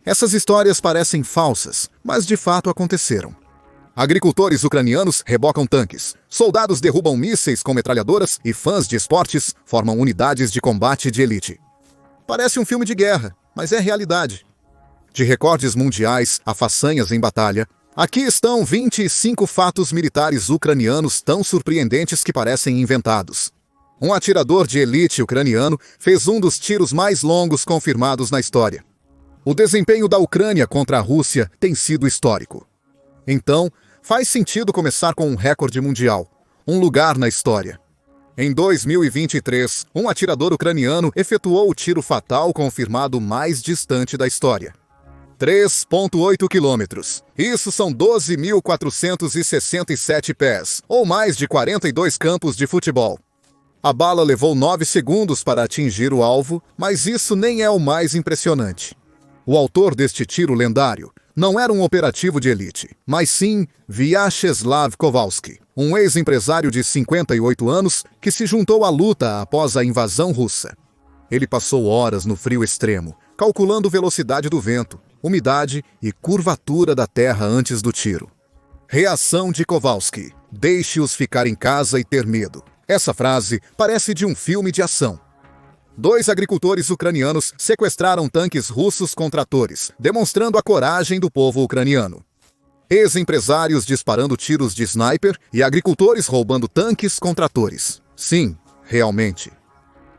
Essas histórias parecem falsas, mas de fato aconteceram. Agricultores ucranianos rebocam tanques, soldados derrubam mísseis com metralhadoras e fãs de esportes formam unidades de combate de elite. Parece um filme de guerra, mas é realidade. De recordes mundiais a façanhas em batalha, aqui estão 25 fatos militares ucranianos tão surpreendentes que parecem inventados. Um atirador de elite ucraniano fez um dos tiros mais longos confirmados na história. O desempenho da Ucrânia contra a Rússia tem sido histórico. Então, faz sentido começar com um recorde mundial, um lugar na história. Em 2023, um atirador ucraniano efetuou o tiro fatal confirmado mais distante da história. 3,8 quilômetros. Isso são 12.467 pés, ou mais de 42 campos de futebol. A bala levou 9 segundos para atingir o alvo, mas isso nem é o mais impressionante. O autor deste tiro lendário não era um operativo de elite, mas sim Vyacheslav Kowalski, um ex-empresário de 58 anos que se juntou à luta após a invasão russa. Ele passou horas no frio extremo, calculando velocidade do vento, umidade e curvatura da terra antes do tiro. Reação de Kowalski: deixe-os ficar em casa e ter medo. Essa frase parece de um filme de ação. 2 agricultores ucranianos sequestraram tanques russos com tratores, demonstrando a coragem do povo ucraniano. Ex-empresários disparando tiros de sniper e agricultores roubando tanques com tratores. Sim, realmente.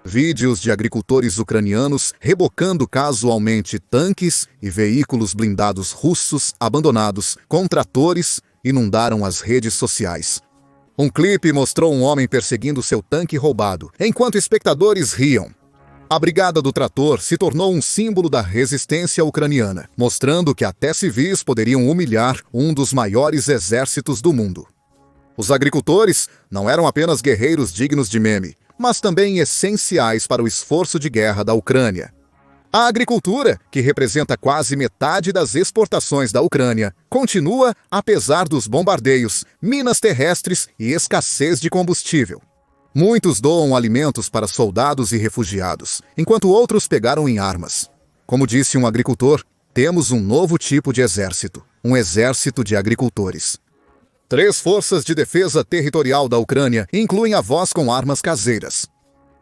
Vídeos de agricultores ucranianos rebocando casualmente tanques e veículos blindados russos abandonados com tratores inundaram as redes sociais. Um clipe mostrou um homem perseguindo seu tanque roubado, enquanto espectadores riam. A Brigada do Trator se tornou um símbolo da resistência ucraniana, mostrando que até civis poderiam humilhar um dos maiores exércitos do mundo. Os agricultores não eram apenas guerreiros dignos de meme, mas também essenciais para o esforço de guerra da Ucrânia. A agricultura, que representa quase metade das exportações da Ucrânia, continua apesar dos bombardeios, minas terrestres e escassez de combustível. Muitos doam alimentos para soldados e refugiados, enquanto outros pegaram em armas. Como disse um agricultor, temos um novo tipo de exército, um exército de agricultores. 3 forças de defesa territorial da Ucrânia incluem avós com armas caseiras.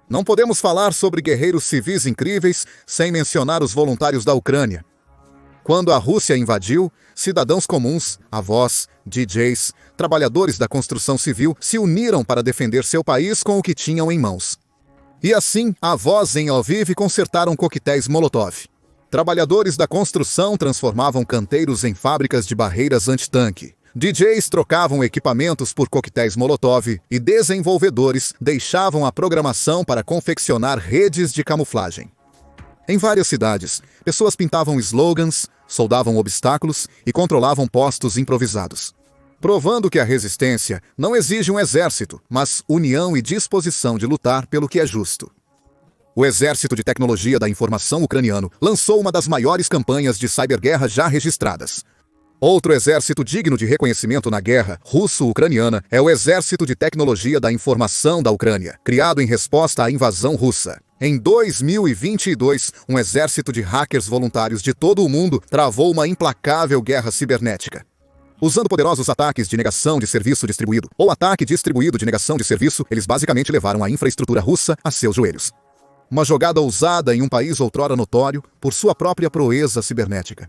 Não podemos falar sobre guerreiros civis incríveis sem mencionar os voluntários da Ucrânia. Quando a Rússia invadiu, cidadãos comuns, avós, DJs, trabalhadores da construção civil se uniram para defender seu país com o que tinham em mãos. E assim, avós em Lviv consertaram coquetéis Molotov. Trabalhadores da construção transformavam canteiros em fábricas de barreiras antitanque. DJs trocavam equipamentos por coquetéis Molotov e desenvolvedores deixavam a programação para confeccionar redes de camuflagem. Em várias cidades, pessoas pintavam slogans, soldavam obstáculos e controlavam postos improvisados. Provando que a resistência não exige um exército, mas união e disposição de lutar pelo que é justo. O Exército de Tecnologia da Informação ucraniano lançou uma das maiores campanhas de cyberguerra já registradas. Outro exército digno de reconhecimento na guerra russo-ucraniana é o Exército de Tecnologia da Informação da Ucrânia, criado em resposta à invasão russa. Em 2022, um exército de hackers voluntários de todo o mundo travou uma implacável guerra cibernética. Usando poderosos ataques de negação de serviço distribuído, ou ataque distribuído de negação de serviço, eles basicamente levaram a infraestrutura russa a seus joelhos. Uma jogada ousada em um país outrora notório por sua própria proeza cibernética.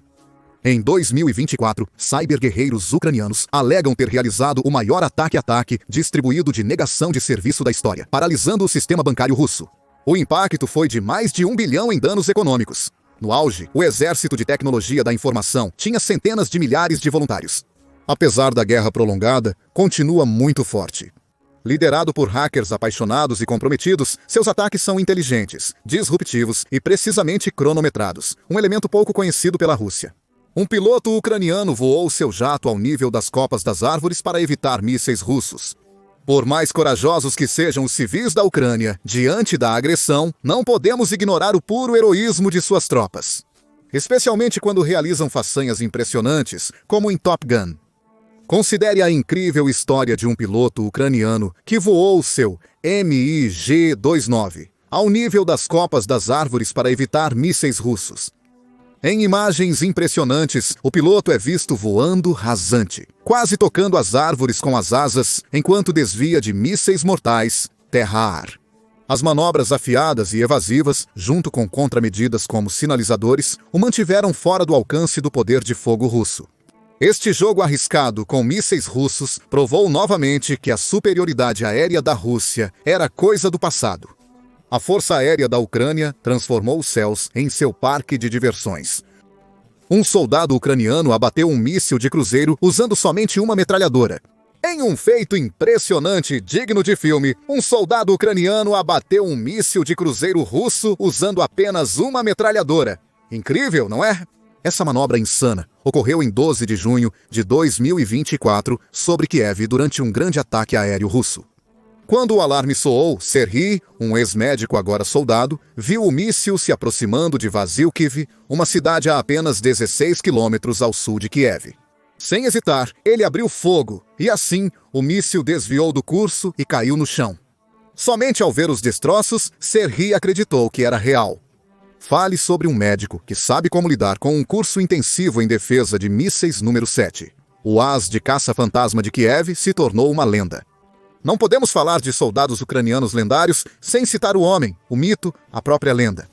Em 2024, cyberguerreiros ucranianos alegam ter realizado o maior ataque distribuído de negação de serviço da história, paralisando o sistema bancário russo. O impacto foi de mais de 1 bilhão em danos econômicos. No auge, o Exército de Tecnologia da Informação tinha centenas de milhares de voluntários. Apesar da guerra prolongada, continua muito forte. Liderado por hackers apaixonados e comprometidos, seus ataques são inteligentes, disruptivos e precisamente cronometrados, um elemento pouco conhecido pela Rússia. Um piloto ucraniano voou seu jato ao nível das copas das árvores para evitar mísseis russos. Por mais corajosos que sejam os civis da Ucrânia, diante da agressão, não podemos ignorar o puro heroísmo de suas tropas. Especialmente quando realizam façanhas impressionantes, como em Top Gun. Considere a incrível história de um piloto ucraniano que voou seu MiG-29 ao nível das copas das árvores para evitar mísseis russos. Em imagens impressionantes, o piloto é visto voando rasante, quase tocando as árvores com as asas, enquanto desvia de mísseis mortais terra-ar. As manobras afiadas e evasivas, junto com contramedidas como sinalizadores, o mantiveram fora do alcance do poder de fogo russo. Este jogo arriscado com mísseis russos provou novamente que a superioridade aérea da Rússia era coisa do passado. A Força Aérea da Ucrânia transformou os céus em seu parque de diversões. Um soldado ucraniano abateu um míssil de cruzeiro usando somente uma metralhadora. Em um feito impressionante, digno de filme, um soldado ucraniano abateu um míssil de cruzeiro russo usando apenas uma metralhadora. Incrível, não é? Essa manobra insana ocorreu em 12 de junho de 2024 sobre Kiev durante um grande ataque aéreo russo. Quando o alarme soou, Serhiy, um ex-médico agora soldado, viu o míssil se aproximando de Vasilkiv, uma cidade a apenas 16 quilômetros ao sul de Kiev. Sem hesitar, ele abriu fogo, e assim, o míssil desviou do curso e caiu no chão. Somente ao ver os destroços, Serhiy acreditou que era real. Fale sobre um médico que sabe como lidar com um curso intensivo em defesa de mísseis número 7. O as de caça-fantasma de Kiev se tornou uma lenda. Não podemos falar de soldados ucranianos lendários sem citar o homem, o mito, a própria lenda.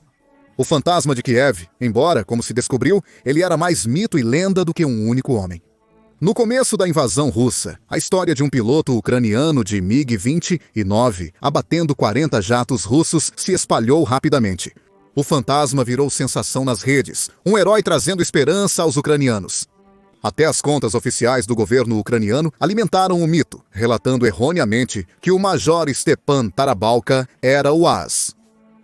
O fantasma de Kiev, embora, como se descobriu, ele era mais mito e lenda do que um único homem. No começo da invasão russa, a história de um piloto ucraniano de MiG-29 abatendo 40 jatos russos se espalhou rapidamente. O fantasma virou sensação nas redes, um herói trazendo esperança aos ucranianos. Até as contas oficiais do governo ucraniano alimentaram o mito, relatando erroneamente que o major Stepan Tarabalka era o as.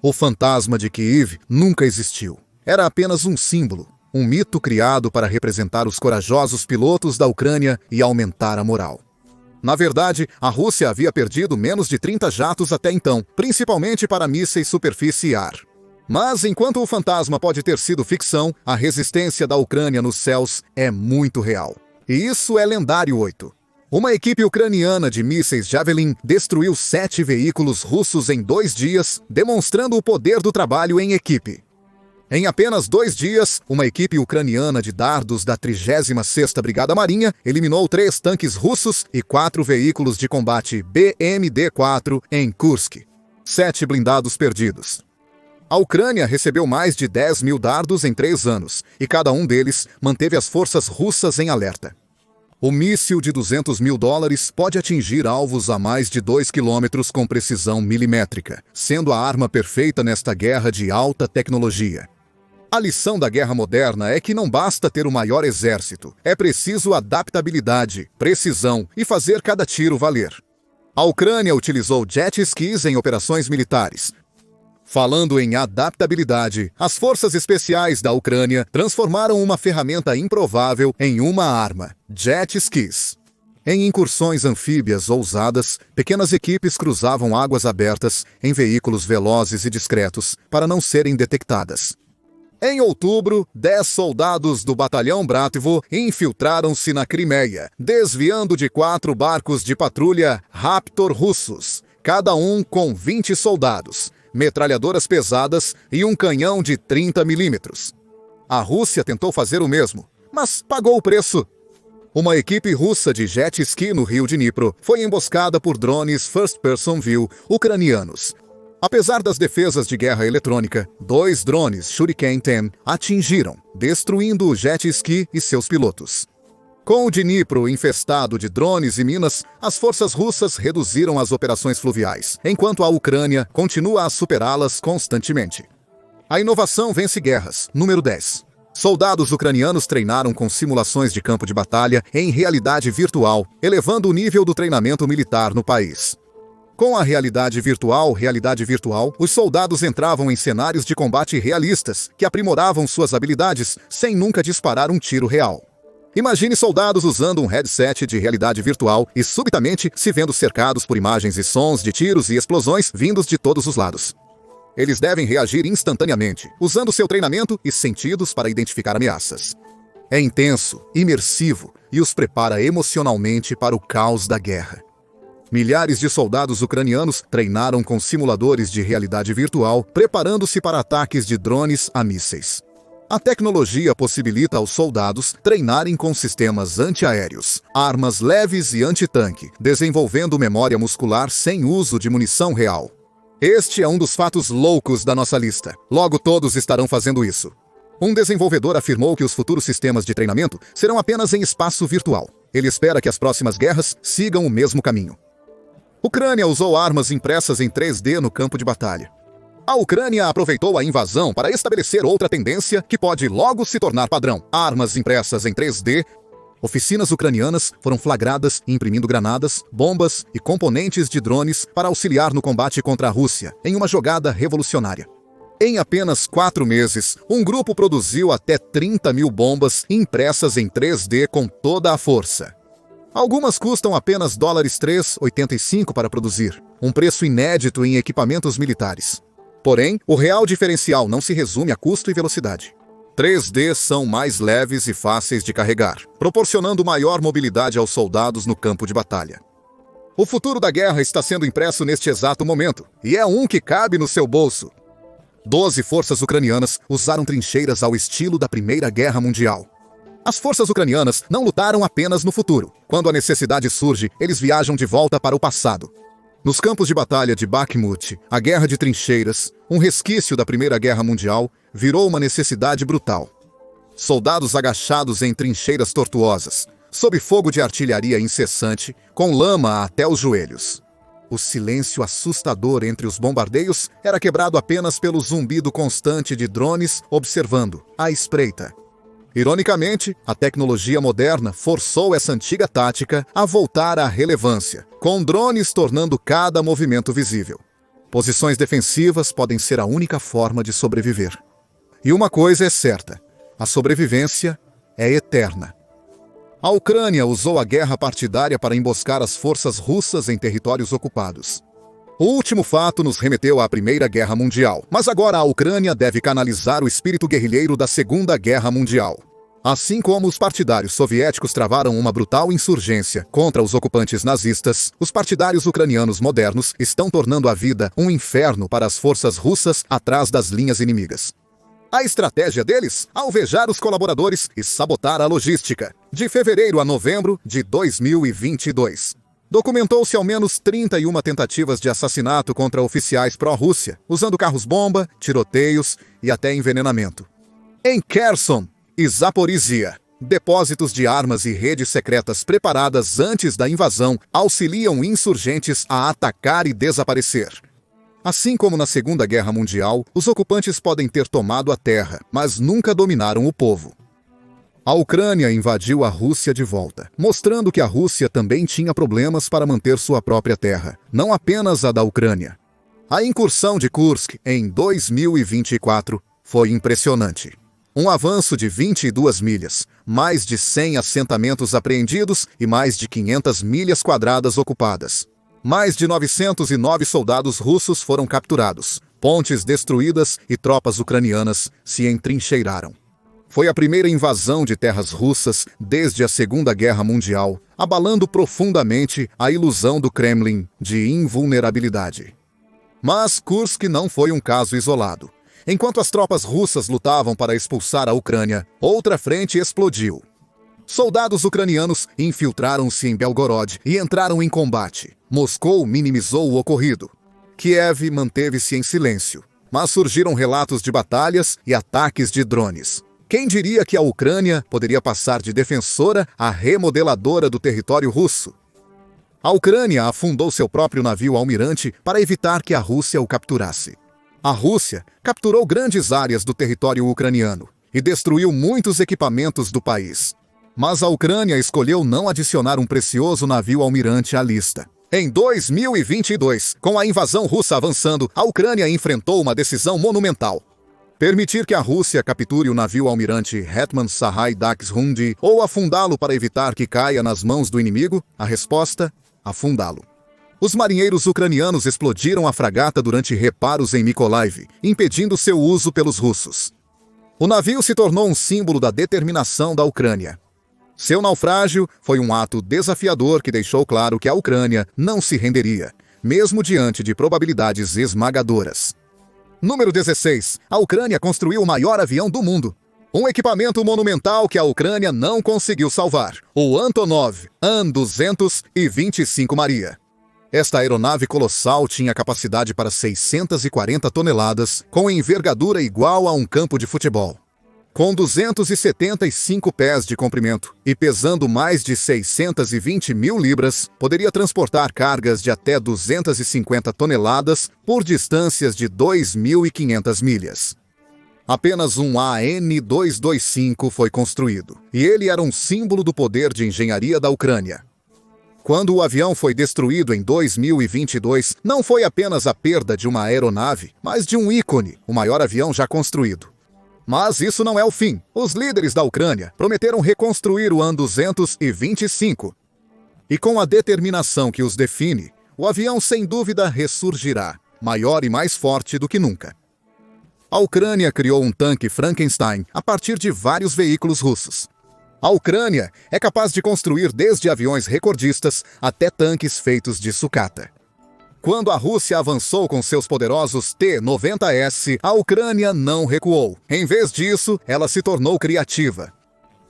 O fantasma de Kiev nunca existiu. Era apenas um símbolo, um mito criado para representar os corajosos pilotos da Ucrânia e aumentar a moral. Na verdade, a Rússia havia perdido menos de 30 jatos até então, principalmente para mísseis superfície e ar. Mas, enquanto o fantasma pode ter sido ficção, a resistência da Ucrânia nos céus é muito real. E isso é lendário 8. Uma equipe ucraniana de mísseis Javelin destruiu 7 veículos russos em 2 dias, demonstrando o poder do trabalho em equipe. Em apenas 2 dias, uma equipe ucraniana de dardos da 36ª Brigada Marinha eliminou 3 tanques russos e 4 veículos de combate BMD-4 em Kursk. 7 blindados perdidos. A Ucrânia recebeu mais de 10 mil dardos em 3 anos, e cada um deles manteve as forças russas em alerta. O míssil de $200 mil pode atingir alvos a mais de 2 quilômetros com precisão milimétrica, sendo a arma perfeita nesta guerra de alta tecnologia. A lição da guerra moderna é que não basta ter o maior exército, é preciso adaptabilidade, precisão e fazer cada tiro valer. A Ucrânia utilizou jet skis em operações militares. Falando em adaptabilidade, as forças especiais da Ucrânia transformaram uma ferramenta improvável em uma arma, jet skis. Em incursões anfíbias ousadas, pequenas equipes cruzavam águas abertas em veículos velozes e discretos para não serem detectadas. Em outubro, 10 soldados do batalhão Bratvo infiltraram-se na Crimeia, desviando de 4 barcos de patrulha Raptor russos, cada um com 20 soldados, metralhadoras pesadas e um canhão de 30 milímetros. A Rússia tentou fazer o mesmo, mas pagou o preço. Uma equipe russa de jet ski no rio Dnipro foi emboscada por drones first-person view ucranianos. Apesar das defesas de guerra eletrônica, 2 drones Shuriken-10 atingiram, destruindo o jet ski e seus pilotos. Com o Dnipro infestado de drones e minas, as forças russas reduziram as operações fluviais, enquanto a Ucrânia continua a superá-las constantemente. A inovação vence guerras. Número 10. Soldados ucranianos treinaram com simulações de campo de batalha em realidade virtual, elevando o nível do treinamento militar no país. Com a realidade virtual, os soldados entravam em cenários de combate realistas, que aprimoravam suas habilidades sem nunca disparar um tiro real. Imagine soldados usando um headset de realidade virtual e subitamente se vendo cercados por imagens e sons de tiros e explosões vindos de todos os lados. Eles devem reagir instantaneamente, usando seu treinamento e sentidos para identificar ameaças. É intenso, imersivo e os prepara emocionalmente para o caos da guerra. Milhares de soldados ucranianos treinaram com simuladores de realidade virtual, preparando-se para ataques de drones a mísseis. A tecnologia possibilita aos soldados treinarem com sistemas antiaéreos, armas leves e antitanque, desenvolvendo memória muscular sem uso de munição real. Este é um dos fatos loucos da nossa lista. Logo todos estarão fazendo isso. Um desenvolvedor afirmou que os futuros sistemas de treinamento serão apenas em espaço virtual. Ele espera que as próximas guerras sigam o mesmo caminho. Ucrânia usou armas impressas em 3D no campo de batalha. A Ucrânia aproveitou a invasão para estabelecer outra tendência que pode logo se tornar padrão: armas impressas em 3D. Oficinas ucranianas foram flagradas imprimindo granadas, bombas e componentes de drones para auxiliar no combate contra a Rússia, em uma jogada revolucionária. Em apenas 4 meses, um grupo produziu até 30 mil bombas impressas em 3D com toda a força. Algumas custam apenas $3,85 para produzir, um preço inédito em equipamentos militares. Porém, o real diferencial não se resume a custo e velocidade. 3D são mais leves e fáceis de carregar, proporcionando maior mobilidade aos soldados no campo de batalha. O futuro da guerra está sendo impresso neste exato momento, e é um que cabe no seu bolso. 12 forças ucranianas usaram trincheiras ao estilo da Primeira Guerra Mundial. As forças ucranianas não lutaram apenas no futuro. Quando a necessidade surge, eles viajam de volta para o passado. Nos campos de batalha de Bakhmut, a guerra de trincheiras, um resquício da Primeira Guerra Mundial, virou uma necessidade brutal. Soldados agachados em trincheiras tortuosas, sob fogo de artilharia incessante, com lama até os joelhos. O silêncio assustador entre os bombardeios era quebrado apenas pelo zumbido constante de drones observando, à espreita. Ironicamente, a tecnologia moderna forçou essa antiga tática a voltar à relevância, com drones tornando cada movimento visível. Posições defensivas podem ser a única forma de sobreviver. E uma coisa é certa: a sobrevivência é eterna. A Ucrânia usou a guerra partidária para emboscar as forças russas em territórios ocupados. O último fato nos remeteu à Primeira Guerra Mundial, mas agora a Ucrânia deve canalizar o espírito guerrilheiro da Segunda Guerra Mundial. Assim como os partidários soviéticos travaram uma brutal insurgência contra os ocupantes nazistas, os partidários ucranianos modernos estão tornando a vida um inferno para as forças russas atrás das linhas inimigas. A estratégia deles? Alvejar os colaboradores e sabotar a logística. De fevereiro a novembro de 2022. Documentou-se ao menos 31 tentativas de assassinato contra oficiais pró-Rússia, usando carros-bomba, tiroteios e até envenenamento. Em Kherson e Zaporizhia, depósitos de armas e redes secretas preparadas antes da invasão auxiliam insurgentes a atacar e desaparecer. Assim como na Segunda Guerra Mundial, os ocupantes podem ter tomado a terra, mas nunca dominaram o povo. A Ucrânia invadiu a Rússia de volta, mostrando que a Rússia também tinha problemas para manter sua própria terra, não apenas a da Ucrânia. A incursão de Kursk em 2024 foi impressionante. Um avanço de 22 milhas, mais de 100 assentamentos apreendidos e mais de 500 milhas quadradas ocupadas. Mais de 909 soldados russos foram capturados, pontes destruídas e tropas ucranianas se entrincheiraram. Foi a primeira invasão de terras russas desde a Segunda Guerra Mundial, abalando profundamente a ilusão do Kremlin de invulnerabilidade. Mas Kursk não foi um caso isolado. Enquanto as tropas russas lutavam para expulsar a Ucrânia, outra frente explodiu. Soldados ucranianos infiltraram-se em Belgorod e entraram em combate. Moscou minimizou o ocorrido. Kiev manteve-se em silêncio, mas surgiram relatos de batalhas e ataques de drones. Quem diria que a Ucrânia poderia passar de defensora a remodeladora do território russo? A Ucrânia afundou seu próprio navio almirante para evitar que a Rússia o capturasse. A Rússia capturou grandes áreas do território ucraniano e destruiu muitos equipamentos do país. Mas a Ucrânia escolheu não adicionar um precioso navio almirante à lista. Em 2022, com a invasão russa avançando, a Ucrânia enfrentou uma decisão monumental: permitir que a Rússia capture o navio almirante Hetman Sahai Dakhshundi ou afundá-lo para evitar que caia nas mãos do inimigo? A resposta: afundá-lo. Os marinheiros ucranianos explodiram a fragata durante reparos em Mykolaiv, impedindo seu uso pelos russos. O navio se tornou um símbolo da determinação da Ucrânia. Seu naufrágio foi um ato desafiador que deixou claro que a Ucrânia não se renderia, mesmo diante de probabilidades esmagadoras. Número 16. A Ucrânia construiu o maior avião do mundo. Um equipamento monumental que a Ucrânia não conseguiu salvar, o Antonov An-225 Maria. Esta aeronave colossal tinha capacidade para 640 toneladas, com envergadura igual a um campo de futebol. Com 275 pés de comprimento e pesando mais de 620 mil libras, poderia transportar cargas de até 250 toneladas por distâncias de 2.500 milhas. Apenas um AN-225 foi construído, e ele era um símbolo do poder de engenharia da Ucrânia. Quando o avião foi destruído em 2022, não foi apenas a perda de uma aeronave, mas de um ícone, o maior avião já construído. Mas isso não é o fim. Os líderes da Ucrânia prometeram reconstruir o An-225. E com a determinação que os define, o avião sem dúvida ressurgirá, maior e mais forte do que nunca. A Ucrânia criou um tanque Frankenstein a partir de vários veículos russos. A Ucrânia é capaz de construir desde aviões recordistas até tanques feitos de sucata. Quando a Rússia avançou com seus poderosos T-90S, a Ucrânia não recuou. Em vez disso, ela se tornou criativa.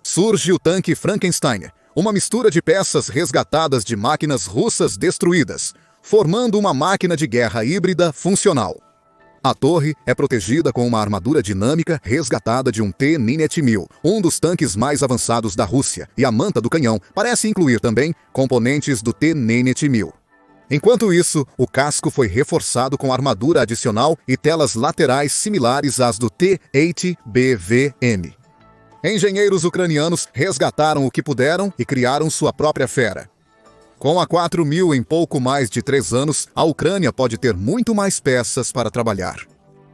Surge o tanque Frankenstein, uma mistura de peças resgatadas de máquinas russas destruídas, formando uma máquina de guerra híbrida funcional. A torre é protegida com uma armadura dinâmica resgatada de um T-9000, um dos tanques mais avançados da Rússia, e a manta do canhão parece incluir também componentes do T-9000. Enquanto isso, o casco foi reforçado com armadura adicional e telas laterais similares às do T-8BVM. Engenheiros ucranianos resgataram o que puderam e criaram sua própria fera. Com a 4.000 em pouco mais de 3 anos, a Ucrânia pode ter muito mais peças para trabalhar.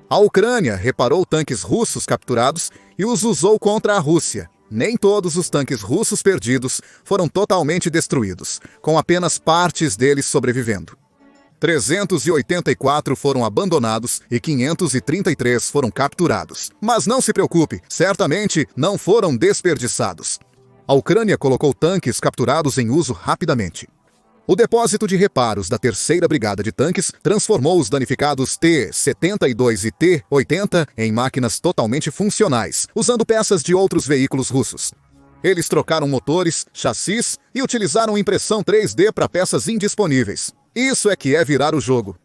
A Ucrânia reparou tanques russos capturados e os usou contra a Rússia. Nem todos os tanques russos perdidos foram totalmente destruídos, com apenas partes deles sobrevivendo. 384 foram abandonados e 533 foram capturados. Mas não se preocupe, certamente não foram desperdiçados. A Ucrânia colocou tanques capturados em uso rapidamente. O depósito de reparos da 3ª Brigada de Tanques transformou os danificados T-72 e T-80 em máquinas totalmente funcionais, usando peças de outros veículos russos. Eles trocaram motores, chassis e utilizaram impressão 3D para peças indisponíveis. Isso é que é virar o jogo.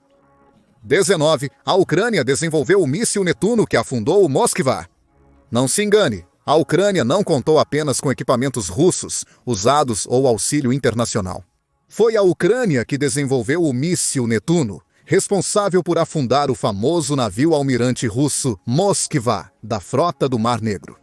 19. A Ucrânia desenvolveu o míssil Netuno que afundou o Moskva. Não se engane, a Ucrânia não contou apenas com equipamentos russos, usados ou auxílio internacional. Foi a Ucrânia que desenvolveu o míssil Netuno, responsável por afundar o famoso navio almirante russo Moskva, da frota do Mar Negro.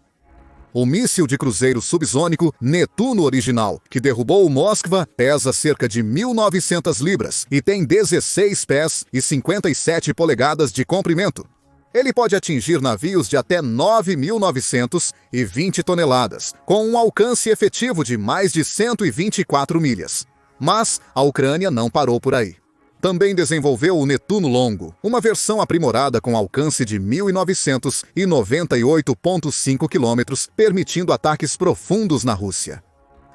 O míssil de cruzeiro subsônico Netuno original, que derrubou o Moskva, pesa cerca de 1.900 libras e tem 16 pés e 57 polegadas de comprimento. Ele pode atingir navios de até 9.920 toneladas, com um alcance efetivo de mais de 124 milhas. Mas a Ucrânia não parou por aí. Também desenvolveu o Netuno Longo, uma versão aprimorada com alcance de 1.998,5 quilômetros, permitindo ataques profundos na Rússia.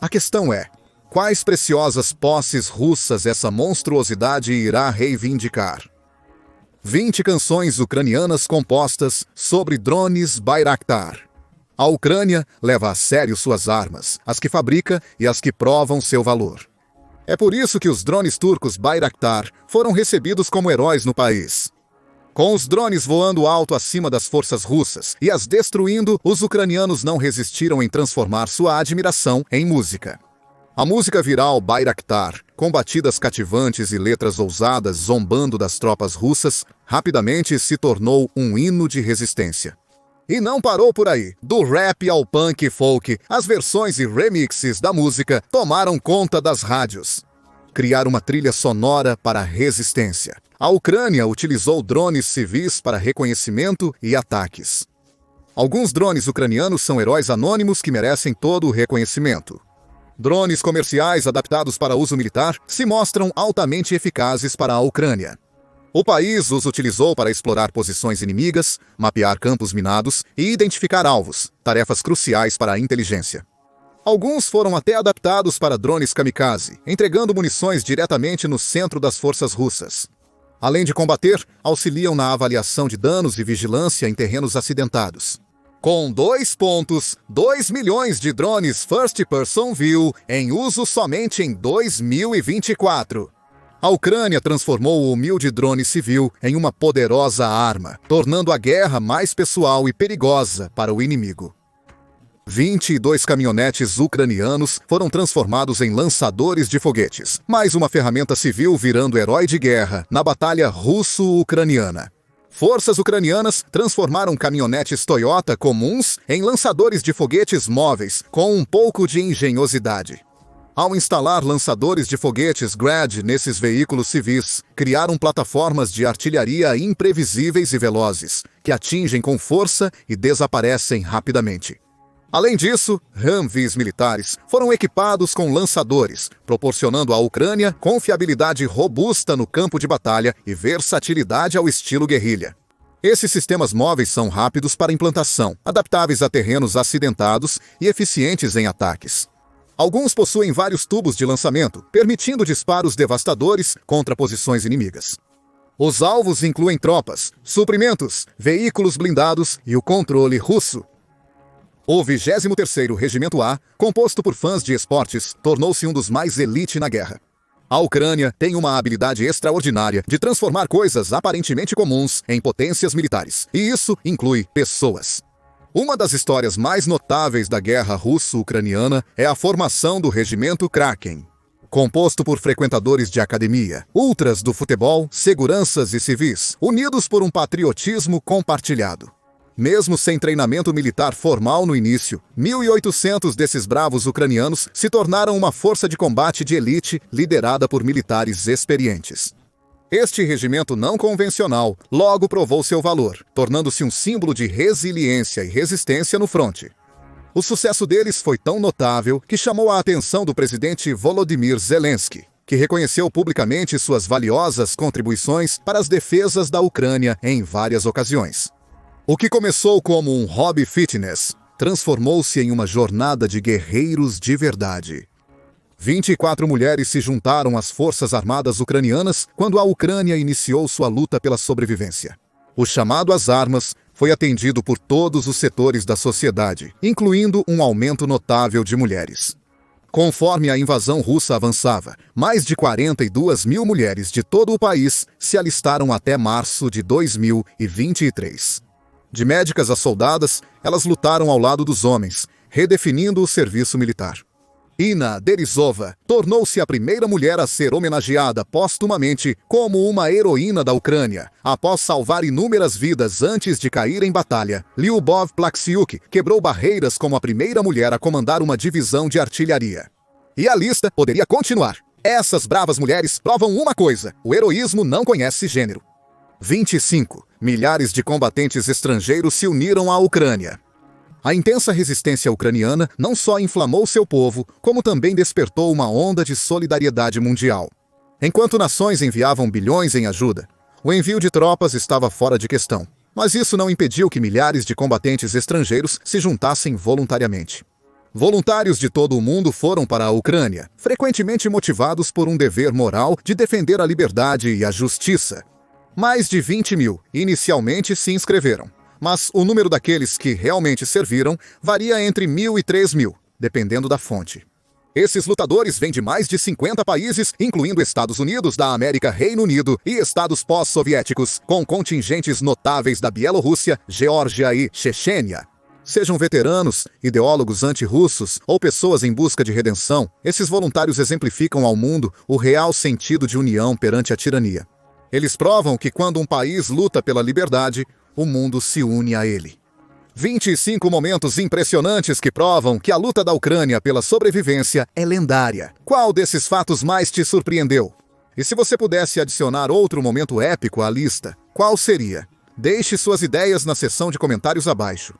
A questão é, quais preciosas posses russas essa monstruosidade irá reivindicar? 20 canções ucranianas compostas sobre drones Bayraktar. A Ucrânia leva a sério suas armas, as que fabrica e as que provam seu valor. É por isso que os drones turcos Bayraktar foram recebidos como heróis no país. Com os drones voando alto acima das forças russas e as destruindo, os ucranianos não resistiram em transformar sua admiração em música. A música viral Bayraktar, com batidas cativantes e letras ousadas zombando das tropas russas, rapidamente se tornou um hino de resistência. E não parou por aí. Do rap ao punk e folk, as versões e remixes da música tomaram conta das rádios. Criaram uma trilha sonora para a resistência. A Ucrânia utilizou drones civis para reconhecimento e ataques. Alguns drones ucranianos são heróis anônimos que merecem todo o reconhecimento. Drones comerciais adaptados para uso militar se mostram altamente eficazes para a Ucrânia. O país os utilizou para explorar posições inimigas, mapear campos minados e identificar alvos, tarefas cruciais para a inteligência. Alguns foram até adaptados para drones kamikaze, entregando munições diretamente no centro das forças russas. Além de combater, auxiliam na avaliação de danos e vigilância em terrenos acidentados. Com 2,2 milhões de drones First Person View em uso somente em 2024. A Ucrânia transformou o humilde drone civil em uma poderosa arma, tornando a guerra mais pessoal e perigosa para o inimigo. 22 caminhonetes ucranianos foram transformados em lançadores de foguetes, mais uma ferramenta civil virando herói de guerra na batalha russo-ucraniana. Forças ucranianas transformaram caminhonetes Toyota comuns em lançadores de foguetes móveis, com um pouco de engenhosidade. Ao instalar lançadores de foguetes GRAD nesses veículos civis, criaram plataformas de artilharia imprevisíveis e velozes, que atingem com força e desaparecem rapidamente. Além disso, Humvees militares foram equipados com lançadores, proporcionando à Ucrânia confiabilidade robusta no campo de batalha e versatilidade ao estilo guerrilha. Esses sistemas móveis são rápidos para implantação, adaptáveis a terrenos acidentados e eficientes em ataques. Alguns possuem vários tubos de lançamento, permitindo disparos devastadores contra posições inimigas. Os alvos incluem tropas, suprimentos, veículos blindados e o controle russo. O 23º Regimento A, composto por fãs de esportes, tornou-se um dos mais elite na guerra. A Ucrânia tem uma habilidade extraordinária de transformar coisas aparentemente comuns em potências militares, e isso inclui pessoas. Uma das histórias mais notáveis da guerra russo-ucraniana é a formação do Regimento Kraken. Composto por frequentadores de academia, ultras do futebol, seguranças e civis, unidos por um patriotismo compartilhado. Mesmo sem treinamento militar formal no início, 1.800 desses bravos ucranianos se tornaram uma força de combate de elite liderada por militares experientes. Este regimento não convencional logo provou seu valor, tornando-se um símbolo de resiliência e resistência no fronte. O sucesso deles foi tão notável que chamou a atenção do presidente Volodymyr Zelensky, que reconheceu publicamente suas valiosas contribuições para as defesas da Ucrânia em várias ocasiões. O que começou como um hobby fitness transformou-se em uma jornada de guerreiros de verdade. 24 mulheres se juntaram às forças armadas ucranianas quando a Ucrânia iniciou sua luta pela sobrevivência. O chamado às armas foi atendido por todos os setores da sociedade, incluindo um aumento notável de mulheres. Conforme a invasão russa avançava, mais de 42 mil mulheres de todo o país se alistaram até março de 2023. De médicas a soldadas, elas lutaram ao lado dos homens, redefinindo o serviço militar. Ina Derizova tornou-se a primeira mulher a ser homenageada póstumamente como uma heroína da Ucrânia, após salvar inúmeras vidas antes de cair em batalha. Lyubov Plaksiuk quebrou barreiras como a primeira mulher a comandar uma divisão de artilharia. E a lista poderia continuar. Essas bravas mulheres provam uma coisa: o heroísmo não conhece gênero. 25. Milhares de combatentes estrangeiros se uniram à Ucrânia. A intensa resistência ucraniana não só inflamou seu povo, como também despertou uma onda de solidariedade mundial. Enquanto nações enviavam bilhões em ajuda, o envio de tropas estava fora de questão. Mas isso não impediu que milhares de combatentes estrangeiros se juntassem voluntariamente. Voluntários de todo o mundo foram para a Ucrânia, frequentemente motivados por um dever moral de defender a liberdade e a justiça. Mais de 20 mil inicialmente se inscreveram, mas o número daqueles que realmente serviram varia entre 1.000 e 3.000, dependendo da fonte. Esses lutadores vêm de mais de 50 países, incluindo Estados Unidos da América, Reino Unido e estados pós-soviéticos, com contingentes notáveis da Bielorrússia, Geórgia e Chechênia. Sejam veteranos, ideólogos anti-russos ou pessoas em busca de redenção, esses voluntários exemplificam ao mundo o real sentido de união perante a tirania. Eles provam que quando um país luta pela liberdade, o mundo se une a ele. 25 momentos impressionantes que provam que a luta da Ucrânia pela sobrevivência é lendária. Qual desses fatos mais te surpreendeu? E se você pudesse adicionar outro momento épico à lista, qual seria? Deixe suas ideias na seção de comentários abaixo.